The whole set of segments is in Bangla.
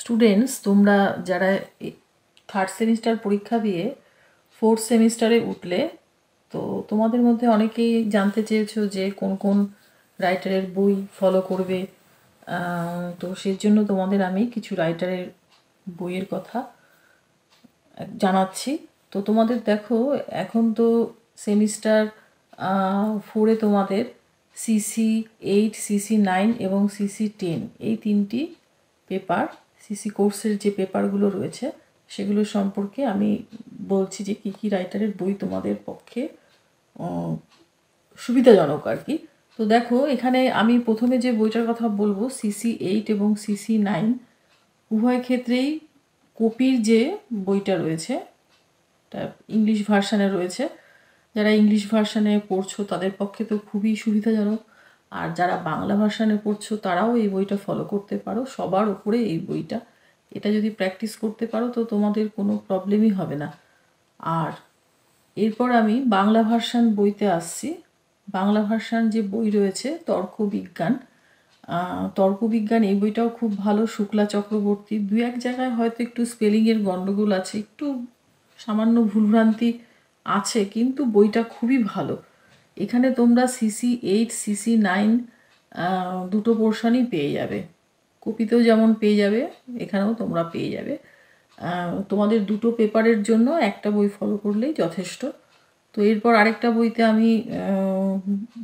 স্টুডেন্টস, তোমরা যারা থার্ড সেমিস্টার পরীক্ষা দিয়ে ফোর্থ সেমিস্টারে উঠলে, তো তোমাদের মধ্যে অনেকেই জানতে চেয়েছো যে কোন কোন রাইটারের বই ফলো করবে। তো সেই জন্য তোমাদের আমি কিছু রাইটারের বইয়ের কথা জানাচ্ছি। তো তোমাদের দেখো, এখন তো সেমিস্টার 4-এ তোমাদের CC8, CC9 এবং CC10 এই তিনটি পেপার, সিসি কোর্সের যে পেপারগুলো রয়েছে সেগুলো সম্পর্কে আমি বলছি যে কী কী রাইটারের বই তোমাদের পক্ষে সুবিধাজনক আর কি। তো দেখো, এখানে আমি প্রথমে যে বইটার কথা বলবো CC8 এবং CC9 উভয় ক্ষেত্রেই কপির যে বইটা রয়েছে, এটা ইংলিশ ভার্সানে রয়েছে। যারা ইংলিশ ভার্সানে পড়ছো তাদের পক্ষে তো খুবই সুবিধাজনক, আর যারা বাংলা ভার্সানে পড়ছো তারাও এই বইটা ফলো করতে পারো। সবার উপরে এই বইটা, এটা যদি প্র্যাকটিস করতে পারো তো তোমাদের কোনো প্রবলেমই হবে না। আর এরপর আমি বাংলা ভার্সান বইতে আসছি। বাংলা ভার্সান যে বই রয়েছে তর্কবিজ্ঞান, তর্কবিজ্ঞান এই বইটাও খুব ভালো। শুক্লা চক্রবর্তী, দু এক জায়গায় হয়তো একটু স্পেলিংয়ের গণ্ডগোল আছে, একটু সামান্য ভুলভ্রান্তি আছে, কিন্তু বইটা খুবই ভালো। এখানে তোমরা CC8, CC9 দুটো পোর্শনই পেয়ে যাবে। কপিতেও যেমন পেয়ে যাবে, এখানেও তোমরা পেয়ে যাবে। তোমাদের দুটো পেপারের জন্য একটা বই ফলো করলেই যথেষ্ট। তো এরপর আরেকটা বইতে আমি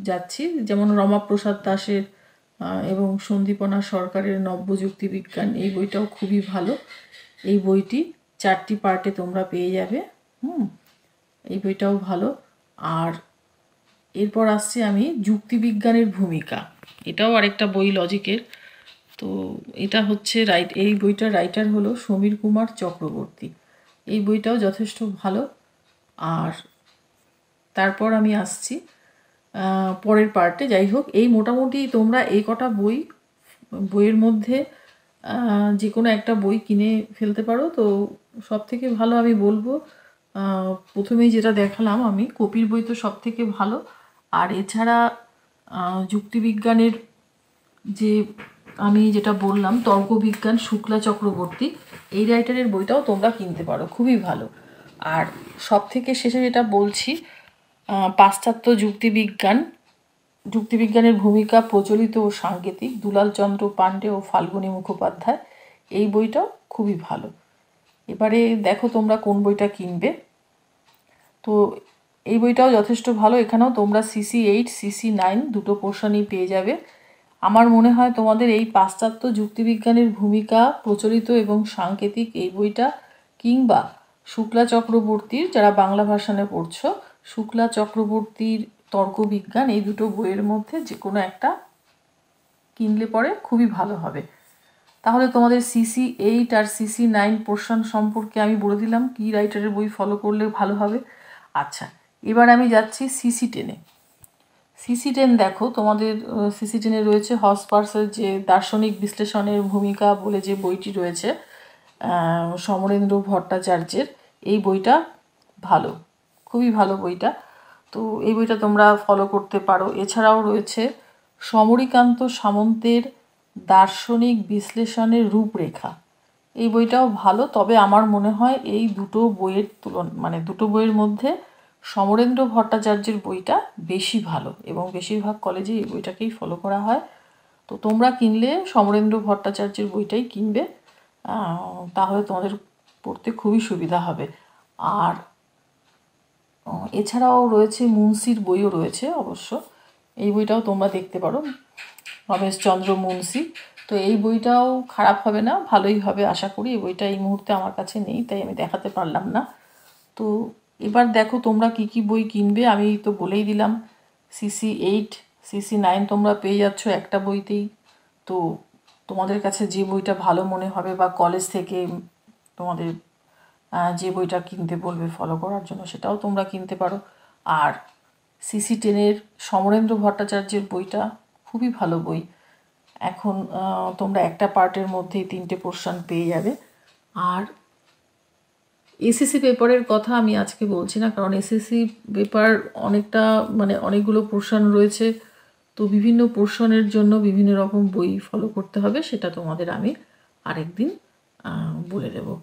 যাচ্ছি, যেমন রমাপ্রসাদ দাসের এবং সন্দীপনা সরকারের নব্যযুক্তিবিজ্ঞান, এই বইটাও খুবই ভালো। এই বইটি 4টি পার্টে তোমরা পেয়ে যাবে। এই বইটাও ভালো। আর এরপর আসছি আমি যুক্তিবিজ্ঞানের ভূমিকা, এটাও আরেকটা বই লজিকের। তো এটা হচ্ছে এই বইটার রাইটার হলো সমীর কুমার চক্রবর্তী। এই বইটাও যথেষ্ট ভালো। আর তারপর আমি আসছি পরের পার্টে। যাই হোক, এই মোটামুটি তোমরা এই কটা বইয়ের মধ্যে যে কোনো একটা বই কিনে ফেলতে পারো। তো সব থেকে ভালো আমি বলবো, প্রথমেই যেটা দেখালাম আমি, কপির বই তো সব থেকে ভালো। আর এছাড়া যুক্তিবিজ্ঞানের যে আমি যেটা বললাম তর্কবিজ্ঞান, শুক্লা চক্রবর্তী, এই রাইটারের বইটাও তোমরা কিনতে পারো, খুবই ভালো। আর সব থেকে শেষে যেটা বলছি, পাশ্চাত্য যুক্তিবিজ্ঞানের ভূমিকা প্রচলিত ও সাংকেতিক, দুলাল চন্দ্র পাণ্ডে ও ফাল্গুনী মুখোপাধ্যায়, এই বইটাও খুবই ভালো। এবারে দেখো তোমরা কোন বইটা কিনবে। তো এই বইটাও যথেষ্ট ভালো। এখানেও তোমরা CC8, CC9 দুটো পোর্শনই পেয়ে যাবে। আমার মনে হয় তোমাদের এই পাশ্চাত্য যুক্তিবিজ্ঞানের ভূমিকা প্রচলিত এবং সাংকেতিক এই বইটা, কিংবা শুক্লা চক্রবর্তীর, যারা বাংলা ভার্সানে পড়ছো, শুক্লা চক্রবর্তীর তর্কবিজ্ঞান, এই দুটো বইয়ের মধ্যে যে কোনো একটা কিনলে পরে খুবই ভালো হবে। তাহলে তোমাদের CC8 আর CC9 পোর্শন সম্পর্কে আমি বলে দিলাম কি রাইটারের বই ফলো করলে ভালো হবে। আচ্ছা, এবার আমি যাচ্ছি CC10-এ। CC10 দেখো, তোমাদের CC10-এ রয়েছে হসপার্সের যে দার্শনিক বিশ্লেষণের ভূমিকা বলে যে বইটি রয়েছে সমরেন্দ্র ভট্টাচার্যের। এই বইটা ভালো, খুবই ভালো বইটা। তো এই বইটা তোমরা ফলো করতে পারো। এছাড়াও রয়েছে সমরীকান্ত সামন্তের দার্শনিক বিশ্লেষণের রূপরেখা, এই বইটাও ভালো। তবে আমার মনে হয় এই দুটো বইয়ের দুটো বইয়ের মধ্যে সমরেন্দ্র ভট্টাচার্যের বইটা বেশি ভালো, এবং বেশিরভাগ কলেজে এই বইটাকেই ফলো করা হয়। তো তোমরা কিনলে সমরেন্দ্র ভট্টাচার্যের বইটাই কিনবে, তাহলে তোমাদের পড়তে খুবই সুবিধা হবে। আর এছাড়াও রয়েছে মুন্সির বইও রয়েছে অবশ্য, এই বইটাও তোমরা দেখতে পারো, রমেশচন্দ্র মুন্সি। তো এই বইটাও খারাপ হবে না, ভালোই হবে আশা করি। এই বইটা এই মুহূর্তে আমার কাছে নেই, তাই আমি দেখাতে পারলাম না। তো এবার দেখো তোমরা কি কি বই কিনবে। আমি তো বলেই দিলাম CC8, CC9 তোমরা পেয়ে যাচ্ছ একটা বইতেই। তো তোমাদের কাছে যে বইটা ভালো মনে হবে, বা কলেজ থেকে তোমাদের যে বইটা কিনতে বলবে ফলো করার জন্য, সেটাও তোমরা কিনতে পারো। আর CC10-এর সমরেন্দ্র ভট্টাচার্যের বইটা খুবই ভালো বই। এখন তোমরা একটা পার্টের মধ্যেই 3টে পোর্শন পেয়ে যাবে। আর এসএসসি পেপারের কথা আমি আজকে বলছি না, কারণ এসএসসি পেপার অনেকটা অনেকগুলো পোর্শন রয়েছে। তো বিভিন্ন পোর্শনের জন্য বিভিন্ন রকম বই ফলো করতে হবে, সেটা তোমাদের আমি আরেকদিন বলে দেবো।